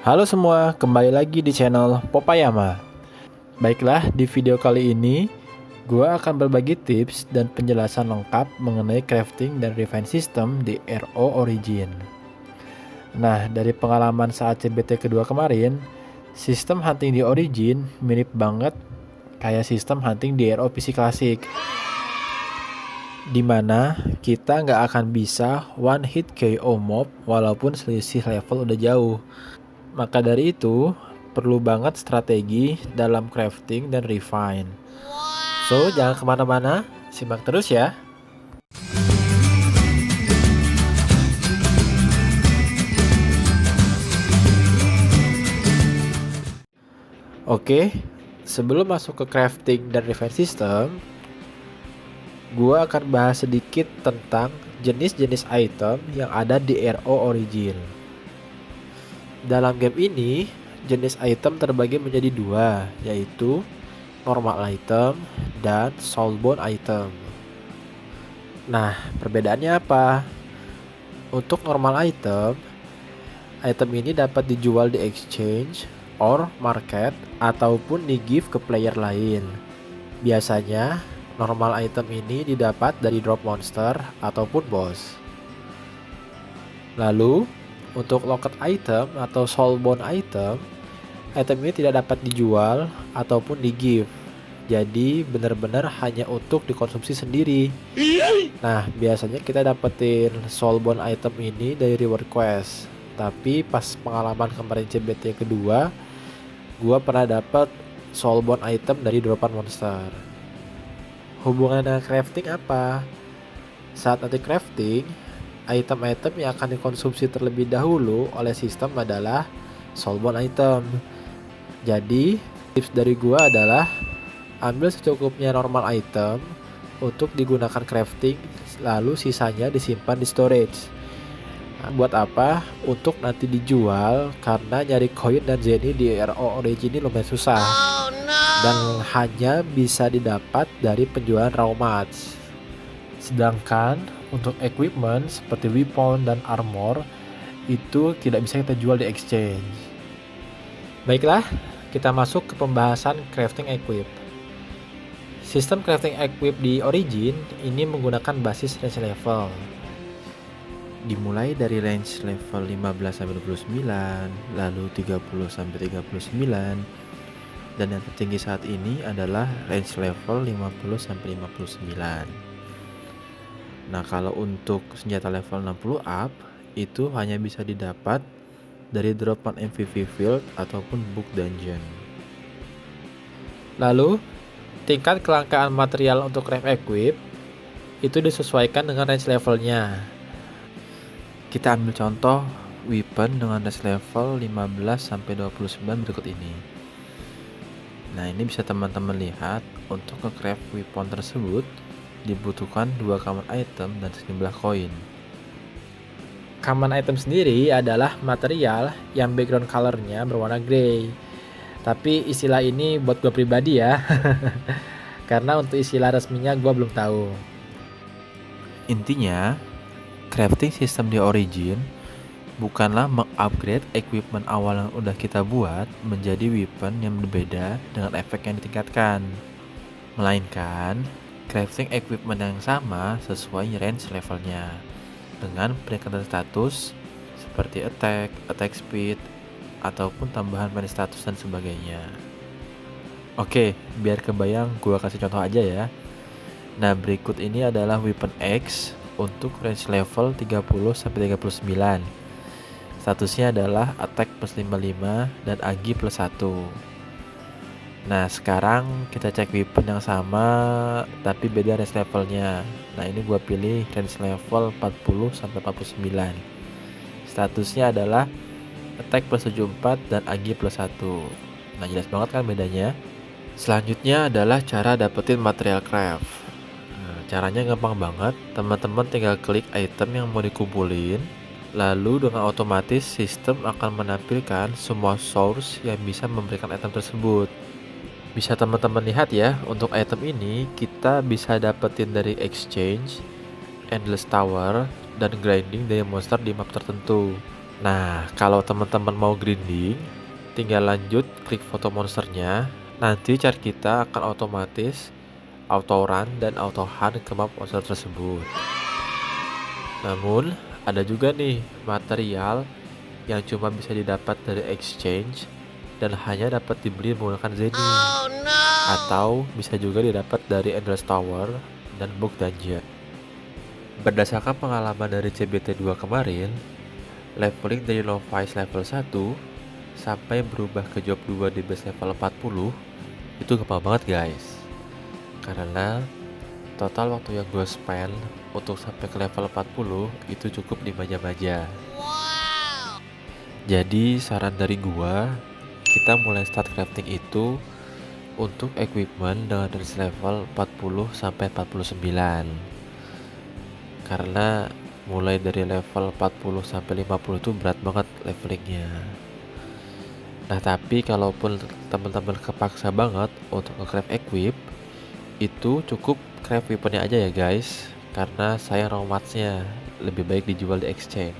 Halo semua, kembali lagi di channel Popayama. Baiklah, di video kali ini gua akan berbagi tips dan penjelasan lengkap mengenai crafting dan refine system di RO Origin. Nah, dari pengalaman saat CBT kedua kemarin, sistem hunting di Origin mirip banget kayak sistem hunting di RO PC klasik, dimana kita nggak akan bisa one hit KO mob walaupun selisih level udah jauh. Maka dari itu, perlu banget strategi dalam crafting dan refine. So, jangan kemana-mana, simak terus ya. Oke, sebelum masuk ke crafting dan refine system, gua akan bahas sedikit tentang jenis-jenis item yang ada di RO Origin. Dalam game ini, jenis item terbagi menjadi dua, yaitu normal item dan soulbound item. Nah, perbedaannya apa? Untuk normal item ini dapat dijual di exchange or market ataupun di-give ke player lain. Biasanya, normal item ini didapat dari drop monster ataupun boss. Lalu, untuk locket item atau soulbound item ini tidak dapat dijual ataupun di-give. Jadi benar-benar hanya untuk dikonsumsi sendiri. Nah, biasanya kita dapetin soulbound item ini dari reward quest. Tapi pas pengalaman kemarin CBT kedua, gua pernah dapet soulbound item dari dropan monster. Hubungannya dengan crafting apa? Saat nanti crafting, item-item yang akan dikonsumsi terlebih dahulu oleh sistem adalah soulbound item. Jadi, tips dari gua adalah ambil secukupnya normal item untuk digunakan crafting, lalu sisanya disimpan di storage. Nah, buat apa? Untuk nanti dijual, karena nyari koin dan zenny di RO Origin ini lumayan susah. Dan hanya bisa didapat dari penjualan raw mats. Sedangkan untuk equipment seperti weapon dan armor itu tidak bisa kita jual di exchange. Baiklah, kita masuk ke pembahasan crafting equip. Sistem crafting equip di Origin ini menggunakan basis range level. Dimulai dari range level 15-29, lalu 30-39, dan yang tertinggi saat ini adalah range level 50-59. Nah, kalau untuk senjata level 60 up itu hanya bisa didapat dari dropan MVP field ataupun book dungeon. Lalu, tingkat kelangkaan material untuk craft equip itu disesuaikan dengan range levelnya. Kita ambil contoh weapon dengan range level 15-29 berikut ini. Nah, ini bisa teman-teman lihat, untuk nge-craft weapon tersebut dibutuhkan 2 common item dan sejumlah koin. Common item sendiri adalah material yang background colornya berwarna grey. Tapi istilah ini buat gue pribadi ya. Karena untuk istilah resminya gue belum tahu. Intinya, crafting system di Origin bukanlah mengupgrade equipment awal yang udah kita buat menjadi weapon yang berbeda dengan efek yang ditingkatkan. Melainkan, crafting equipment yang sama sesuai range levelnya dengan peningkatan status seperti attack speed, ataupun tambahan main status dan sebagainya. Oke, biar kebayang gua kasih contoh aja ya. Nah, berikut ini adalah weapon X untuk range level 30-39. Statusnya adalah attack plus 55 dan agi plus 1. Nah, sekarang kita cek weapon yang sama tapi beda range levelnya. Nah, ini gua pilih range level 40-49. Statusnya adalah attack plus 74 dan agi plus 1. Nah, jelas banget kan bedanya. Selanjutnya adalah cara dapetin material craft. Nah, caranya gampang banget. Teman-teman tinggal klik item yang mau dikumpulin, lalu dengan otomatis sistem akan menampilkan semua source yang bisa memberikan item tersebut. Bisa teman-teman lihat ya, untuk item ini kita bisa dapetin dari exchange, endless tower, dan grinding dari monster di map tertentu. Nah, kalau teman-teman mau grinding, tinggal lanjut klik foto monsternya. Nanti chart kita akan otomatis auto run dan auto hunt ke map monster tersebut. Namun, ada juga nih material yang cuma bisa didapat dari exchange dan hanya dapat dibeli menggunakan Zenny. Atau bisa juga didapat dari Endless Tower dan Book Dungeon. Berdasarkan pengalaman dari CBT2 kemarin, leveling dari Novice level 1 sampai berubah ke job 2 di base level 40 itu gampang banget guys. Karena total waktu yang gue spend untuk sampai ke level 40 itu cukup 5 jam aja. Jadi saran dari gue, kita mulai start crafting itu untuk equipment dengan range level 40 sampai 49. Karena mulai dari level 40 sampai 50 itu berat banget levelingnya. Nah, tapi kalaupun teman-teman kepaksa banget untuk nge-craft equip, itu cukup craft weaponnya aja ya guys, karena sayang raw materialnya, lebih baik dijual di exchange.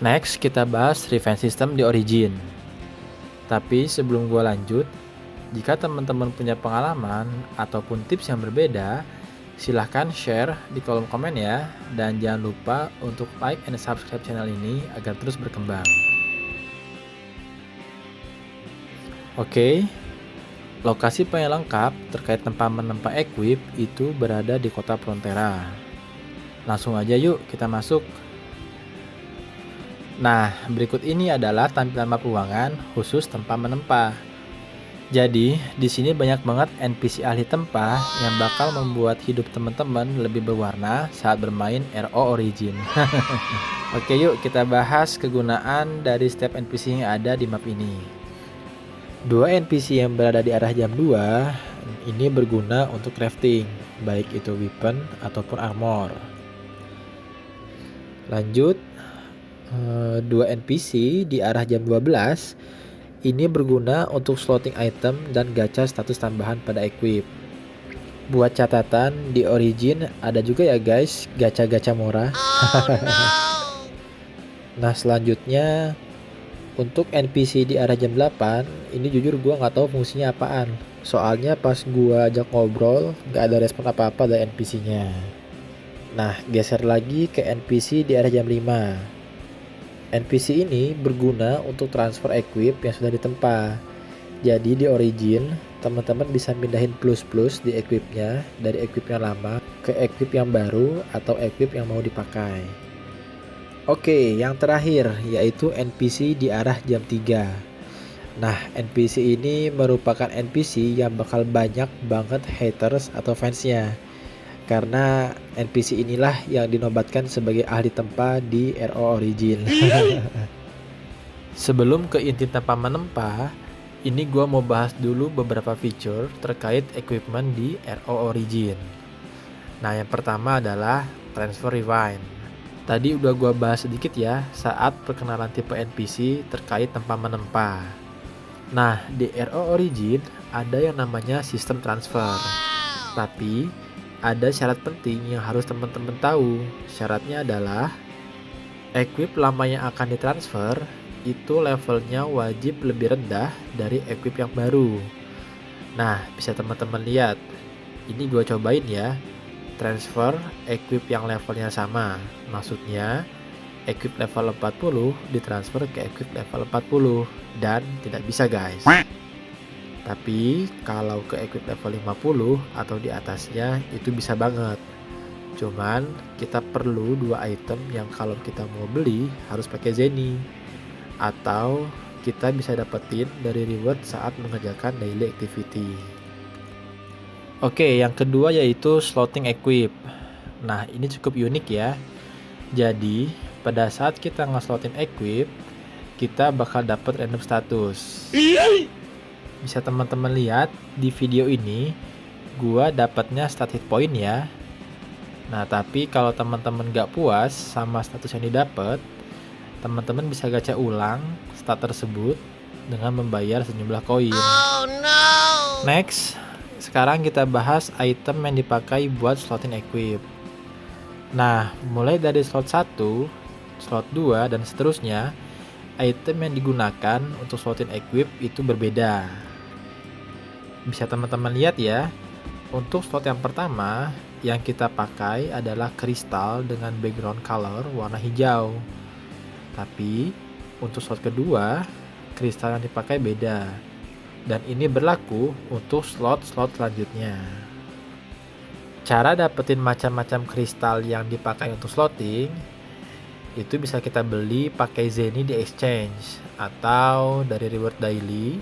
Next, kita bahas revenge system di Origin. Tapi sebelum gua lanjut, jika teman-teman punya pengalaman ataupun tips yang berbeda, silahkan share di kolom komen ya. Dan jangan lupa untuk like and subscribe channel ini agar terus berkembang. Oke, lokasi paling lengkap terkait tempat menempa equip itu berada di kota Frontera. Langsung aja yuk kita masuk. Nah, berikut ini adalah tampilan map ruangan khusus tempat menempa. Jadi, di sini banyak banget NPC ahli tempa yang bakal membuat hidup teman-teman lebih berwarna saat bermain RO Origin. Oke, yuk kita bahas kegunaan dari setiap NPC yang ada di map ini. Dua NPC yang berada di arah jam 2 ini berguna untuk crafting, baik itu weapon ataupun armor. Lanjut, dua NPC di arah jam 12 ini berguna untuk slotting item dan gacha status tambahan pada equip. Buat catatan, di Origin ada juga ya guys gacha-gacha murah. Nah, selanjutnya untuk NPC di arah jam 8 ini jujur gua nggak tahu fungsinya apaan. Soalnya pas gua ajak ngobrol nggak ada respon apa-apa dari NPC-nya. Nah, geser lagi ke NPC di arah jam 5. NPC ini berguna untuk transfer equip yang sudah ditempa. Jadi di Origin, teman-teman bisa pindahin plus-plus di equipnya dari equip yang lama ke equip yang baru atau equip yang mau dipakai. Oke, yang terakhir yaitu NPC di arah jam 3. Nah, NPC ini merupakan NPC yang bakal banyak banget haters atau fansnya. Karena NPC inilah yang dinobatkan sebagai ahli tempa di RO Origin. Sebelum ke inti tempat menempa, ini gua mau bahas dulu beberapa feature terkait equipment di RO Origin. Nah, yang pertama adalah transfer rewind. Tadi udah gua bahas sedikit ya saat perkenalan tipe NPC terkait tempat menempa. Nah, di RO Origin ada yang namanya sistem transfer. Tapi ada syarat penting yang harus teman-teman tahu. Syaratnya adalah equip lama yang akan ditransfer itu levelnya wajib lebih rendah dari equip yang baru. Nah, bisa teman-teman lihat. Ini gue cobain ya. Transfer equip yang levelnya sama. Maksudnya equip level 40 ditransfer ke equip level 40 dan tidak bisa guys. Tapi kalau ke equip level 50 atau di atasnya itu bisa banget. Cuman kita perlu dua item yang kalau kita mau beli harus pakai Zenny. Atau kita bisa dapetin dari reward saat mengerjakan daily activity. Oke, yang kedua yaitu slotting equip. Nah, ini cukup unik ya. Jadi, pada saat kita nge-slotting equip, kita bakal dapat random status. Bisa teman-teman lihat di video ini gua dapatnya stat hit point ya. Nah, tapi kalau teman-teman gak puas sama status yang didapat, teman-teman bisa gacha ulang stat tersebut dengan membayar sejumlah koin. Next, sekarang kita bahas item yang dipakai buat slotting equip. Nah, mulai dari slot 1, slot 2 dan seterusnya, item yang digunakan untuk slotin equip itu berbeda. Bisa teman-teman lihat ya, untuk slot yang pertama yang kita pakai adalah kristal dengan background color warna hijau. Tapi untuk slot kedua, kristal yang dipakai beda. Dan ini berlaku untuk slot-slot selanjutnya. Cara dapetin macam-macam kristal yang dipakai untuk slotting itu bisa kita beli pakai Zenny di exchange atau dari reward daily,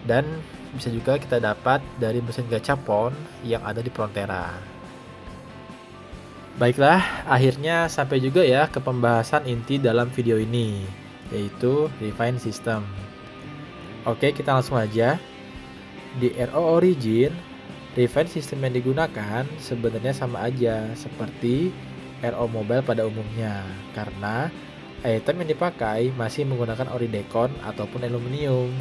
dan bisa juga kita dapat dari mesin gachapon yang ada di Frontera. Baiklah, akhirnya sampai juga ya ke pembahasan inti dalam video ini, yaitu refine system. Oke, kita langsung aja. Di RO Origin, refine system yang digunakan sebenarnya sama aja seperti RO Mobile pada umumnya, karena item yang dipakai masih menggunakan ori decon ataupun aluminium.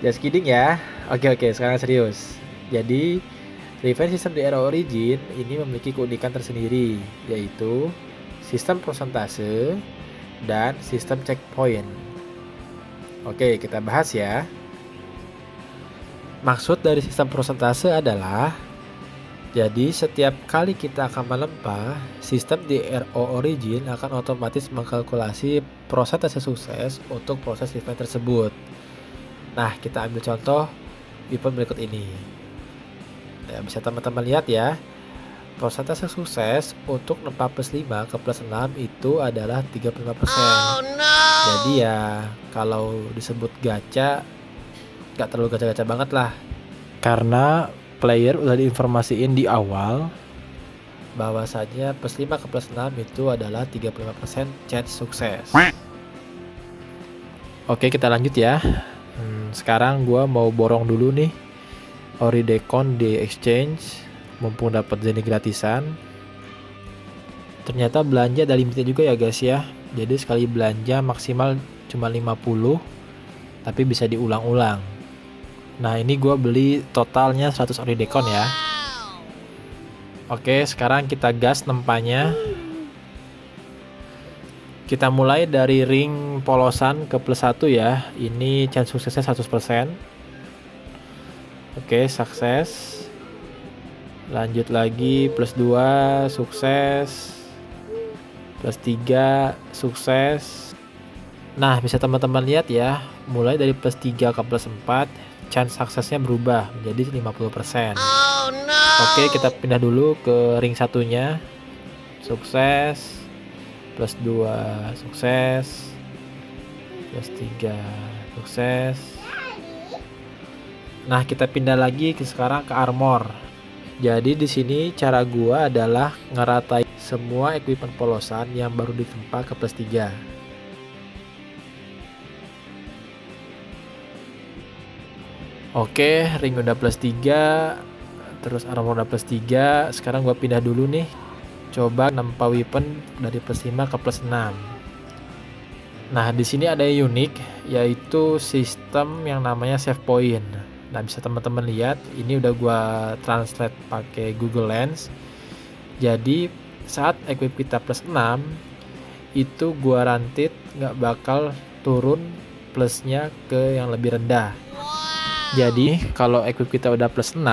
Just kidding ya. Oke, sekarang serius. Jadi refine system di RO Origin ini memiliki keunikan tersendiri, yaitu sistem prosentase dan sistem checkpoint. Oke, kita bahas ya. Maksud dari sistem prosentase adalah, jadi setiap kali kita akan melempar, sistem di RO Origin akan otomatis mengkalkulasi prosentase sukses untuk proses event tersebut. Nah, kita ambil contoh event berikut ini. Nah, bisa teman-teman lihat ya, prosentase sukses untuk nempa plus 5 ke plus 6 itu adalah 35%. Oh, no. Jadi ya, kalau disebut gacha, gak terlalu gacha-gacha banget lah. Karena player udah diinformasiin di awal bahwasanya plus 5 ke plus 6 itu adalah 35% chance sukses. Oke, kita lanjut ya. Sekarang gua mau borong dulu nih ori decon di exchange, mumpung dapat Zenny gratisan. Ternyata belanja ada limitnya juga ya guys ya. Jadi sekali belanja maksimal cuma 50, tapi bisa diulang-ulang. Nah, ini gue beli totalnya 100 ori decon ya. Oke, sekarang kita gas nempanya. Kita mulai dari ring polosan ke plus 1 ya. Ini chance suksesnya 100%. Oke, sukses. Lanjut lagi plus 2 sukses. Plus 3 sukses. Nah, bisa teman-teman lihat ya, mulai dari plus 3 ke plus 4 chance suksesnya berubah menjadi 50%. Oh, no. Oke, kita pindah dulu ke ring satunya. Sukses. Plus 2 sukses. Plus 3 sukses. Nah, kita pindah lagi sekarang ke armor. Jadi di sini cara gua adalah ngeratain semua equipment polosan yang baru ditempa ke plus 3. Oke, ring udah plus 3, terus armor udah plus 3. Sekarang gua pindah dulu nih. Coba nempa weapon dari plus 5 ke plus 6. Nah, di sini ada yang unik, yaitu sistem yang namanya save point. Nah, bisa teman-teman lihat, ini udah gua translate pakai Google Lens. Jadi saat equip kita plus 6, itu gua rantit nggak bakal turun plusnya ke yang lebih rendah. Jadi kalau equip kita udah plus 6,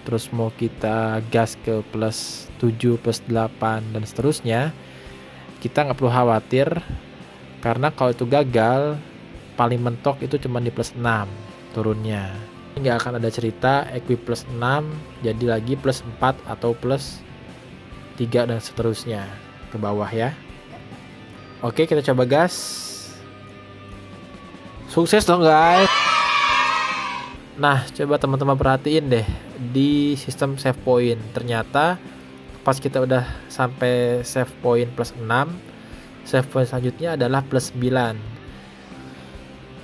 terus mau kita gas ke plus 7, plus 8 dan seterusnya, kita nggak perlu khawatir, karena kalau itu gagal, paling mentok itu cuma di plus 6 turunnya. Nggak akan ada cerita equip plus 6 jadi lagi plus 4 atau plus 3 dan seterusnya ke bawah ya. Oke, kita coba gas. Sukses dong guys. Nah, coba teman-teman perhatiin deh di sistem save point. Ternyata pas kita udah sampai save point plus 6, save point selanjutnya adalah plus 9.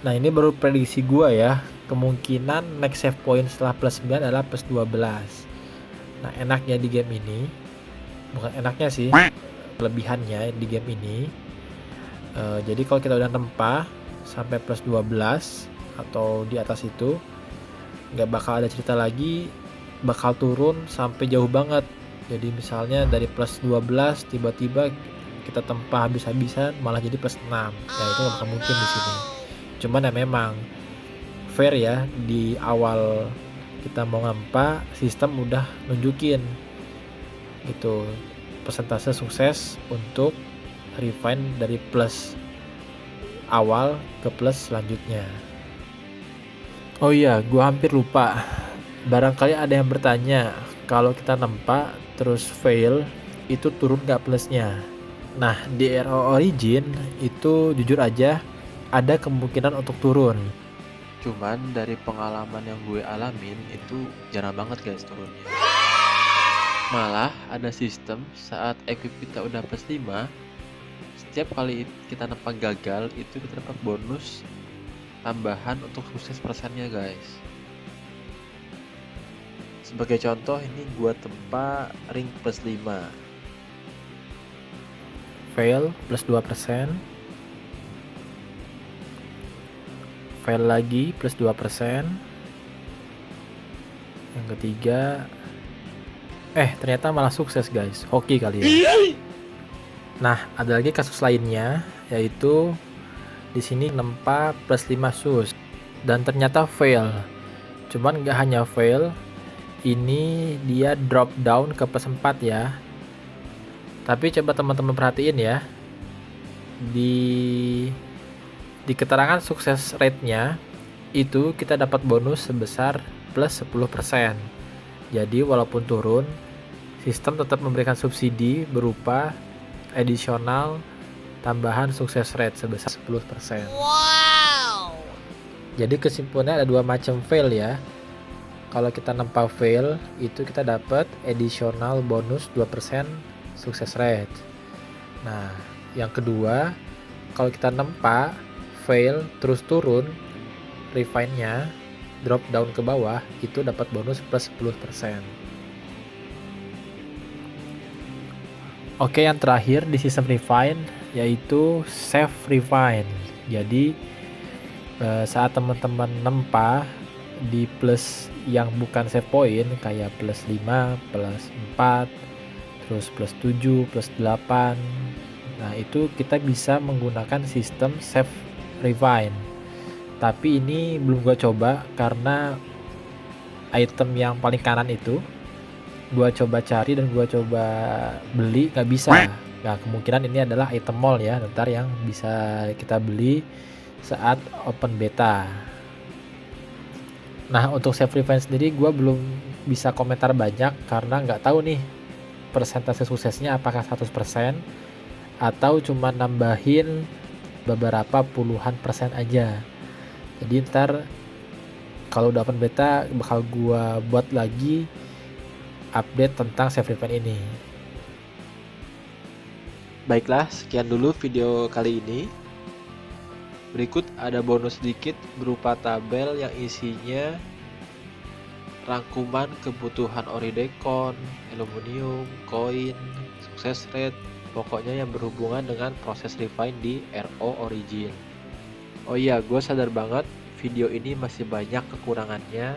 Nah, ini baru prediksi gua ya. Kemungkinan next save point setelah plus 9 adalah plus 12. Nah, enaknya di game ini, bukan enaknya sih, kelebihannya di game ini, jadi kalau kita udah nempa sampai plus 12 atau di atas itu, nggak bakal ada cerita lagi bakal turun sampai jauh banget. Jadi misalnya dari plus 12 tiba-tiba kita tempa habis-habisan malah jadi plus 6. Ya itu nggak bakal mungkin di sini. Cuman ya memang fair ya, di awal kita mau ngempa sistem udah nunjukin gitu persentase sukses untuk refine dari plus awal ke plus selanjutnya. Oh iya, gua hampir lupa. Barangkali ada yang bertanya, kalau kita nempa terus fail, itu turun nggak plusnya? Nah, di RO Origin itu jujur aja ada kemungkinan untuk turun. Cuman dari pengalaman yang gue alamin itu jarang banget guys turunnya. Malah ada sistem saat equip kita udah plus 5, setiap kali kita nempa gagal itu kita dapat bonus tambahan untuk sukses persennya guys. Sebagai contoh ini gua tempa ring plus 5, Fail plus 2%, fail lagi plus 2%, yang ketiga ternyata malah sukses guys, hoki kali ya. Nah, ada lagi kasus lainnya, yaitu di sini nempa plus 5 sus dan ternyata fail. Cuman nggak hanya fail, ini dia drop down ke plus 4 ya. Tapi coba teman-teman perhatiin ya, di keterangan sukses rate-nya itu kita dapat bonus sebesar plus 10%. Jadi walaupun turun, sistem tetap memberikan subsidi berupa additional tambahan sukses rate sebesar 10%. Wow. Jadi kesimpulannya ada dua macam fail ya. Kalau kita nempa fail, itu kita dapat additional bonus 2% sukses rate. Nah, yang kedua, kalau kita nempa fail terus turun, refine-nya drop down ke bawah, itu dapat bonus plus 10%. Oke, yang terakhir di sistem refine yaitu save refine. Jadi saat teman-teman nempa di plus yang bukan save point kayak plus 5, plus 4, terus plus 7, plus 8. Nah, itu kita bisa menggunakan sistem save refine. Tapi ini belum gua coba karena item yang paling kanan itu gua coba cari dan gua coba beli nggak bisa. Nah, kemungkinan ini adalah item mall ya, ntar yang bisa kita beli saat open beta. Nah, untuk save refine sendiri gua belum bisa komentar banyak karena nggak tahu nih persentase suksesnya apakah 100% atau cuma nambahin beberapa puluhan persen aja. Jadi ntar kalau udah open beta bakal gua buat lagi update tentang save refine ini. Baiklah, sekian dulu video kali ini. Berikut ada bonus sedikit berupa tabel yang isinya rangkuman kebutuhan Oridecon, aluminium, koin, sukses rate, pokoknya yang berhubungan dengan proses refine di RO Origin. Oh iya, gue sadar banget video ini masih banyak kekurangannya.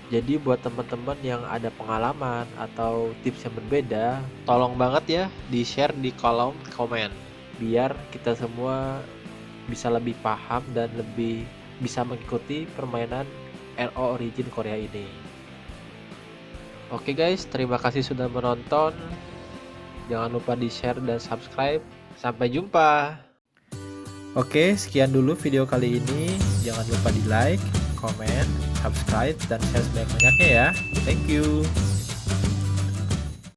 Jadi buat teman-teman yang ada pengalaman atau tips yang berbeda, tolong banget ya di-share di kolom komen. Biar kita semua bisa lebih paham dan lebih bisa mengikuti permainan RO Origin Korea ini. Oke guys, terima kasih sudah menonton. Jangan lupa di-share dan subscribe. Sampai jumpa. Oke, sekian dulu video kali ini. Jangan lupa di like, komen, subscribe, dan share sebanyak-banyaknya ya. Thank you.